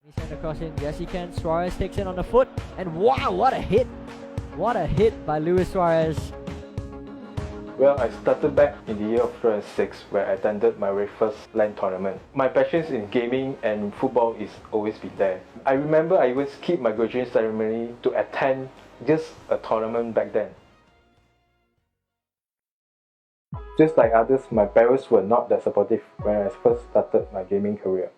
He sent a cross in. Yes, he can. Suarez takes it on the foot. And wow, what a hit. What a hit by Luis Suarez. Well, I started back in the year of 2006 where I attended my very first LAN tournament. My passions in gaming and football is always been there. I remember I even skipped my graduation ceremony to attend just a tournament back then. Just like others, my parents were not that supportive when I first started my gaming career.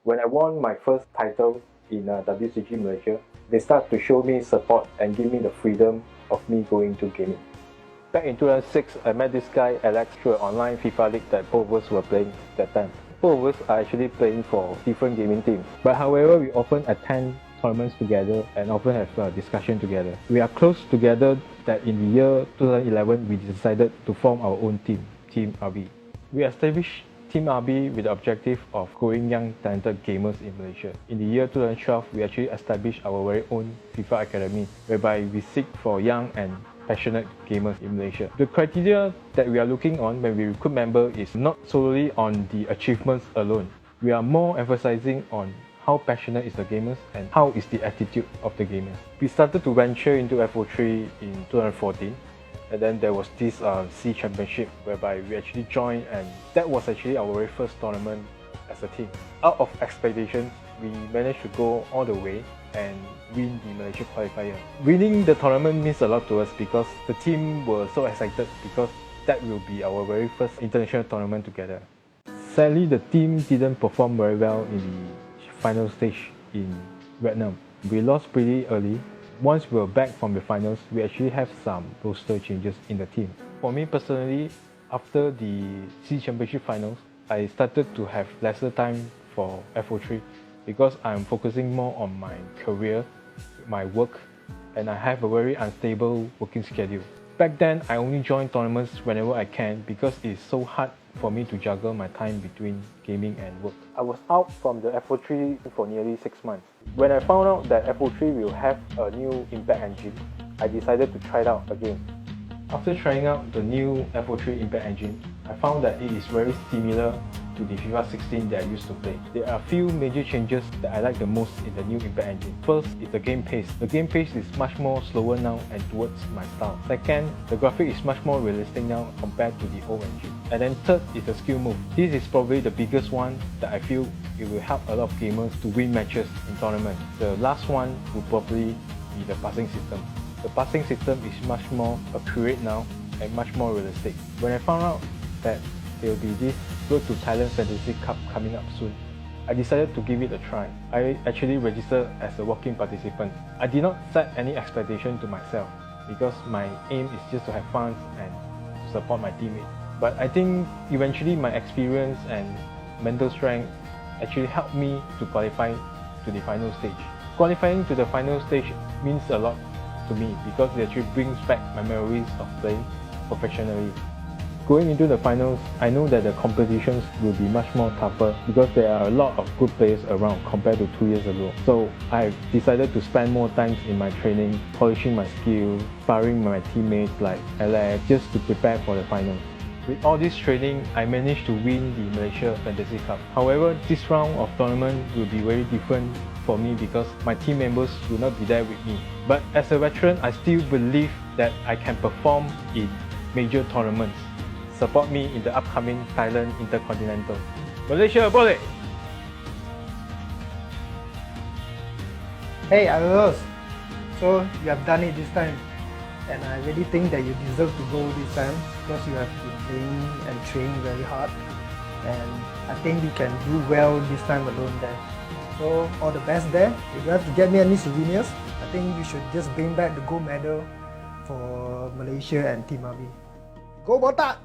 When I won my first title in WCG Malaysia, they started to show me support and give me the freedom of me going to gaming. Back in 2006, I met this guy Alex through an online FIFA league that both of us were playing that time. Both of us are actually playing for different gaming teams. But however, we often attend tournaments together and often have a discussion together. We are close together that in the year 2011, we decided to form our own team, Team RB. We established Team RB with the objective of growing young talented gamers in Malaysia. In the year 2012, we actually established our very own FIFA Academy, whereby we seek for young and passionate gamers in Malaysia. The criteria that we are looking on when we recruit members is not solely on the achievements alone. We are more emphasizing on how passionate is the gamers and how is the attitude of the gamers. We started to venture into FO3 in 2014. And then there was this C Championship whereby we actually joined, and that was actually our very first tournament as a team. Out of expectations, we managed to go all the way and win the Malaysia qualifier. Winning the tournament means a lot to us because the team were so excited because that will be our very first international tournament together. Sadly, the team didn't perform very well in the final stage in Vietnam. We lost pretty early. Once we were back from the finals, we actually have some roster changes in the team. For me personally, after the C Championship finals, I started to have lesser time for FO3 because I'm focusing more on my career, my work, and I have a very unstable working schedule. Back then, I only join tournaments whenever I can because it's so hard for me to juggle my time between gaming and work. I was out from the FO3 for nearly 6 months. When I found out that FO3 will have a new impact engine, I decided to try it out again. After trying out the new FO3 impact engine, I found that it is very similar to the FIFA 16 that I used to play. There are a few major changes that I like the most in the new impact engine. First is the game pace. The game pace is much more slower now and towards my style. Second, the graphic is much more realistic now compared to the old engine. And then third is the skill move. This is probably the biggest one that I feel it will help a lot of gamers to win matches in tournaments. The last one will probably be the passing system. The passing system is much more accurate now and much more realistic. When I found out that there will be this Road to Thailand Fantasy Cup coming up soon, I decided to give it a try. I actually registered as a walk-in participant. I did not set any expectation to myself because my aim is just to have fun and support my teammates. But I think eventually my experience and mental strength actually helped me to qualify to the final stage. Qualifying to the final stage means a lot to me because it actually brings back my memories of playing professionally. Going into the finals, I know that the competitions will be much more tougher because there are a lot of good players around compared to 2 years ago. So I've decided to spend more time in my training, polishing my skills, sparring my teammates like Alex, just to prepare for the finals. With all this training, I managed to win the Malaysia Fantasy Cup. However, this round of tournament will be very different for me because my team members will not be there with me. But as a veteran, I still believe that I can perform in major tournaments. Support me in the upcoming Thailand Intercontinental. Malaysia, boleh! Hey Aros, so you have done it this time, and I really think that you deserve to go this time because you have been playing and training very hard, and I think you can do well this time alone there. So all the best there. If you have to get me any souvenirs, I think you should just bring back the gold medal for Malaysia and Team RB. Go Botak!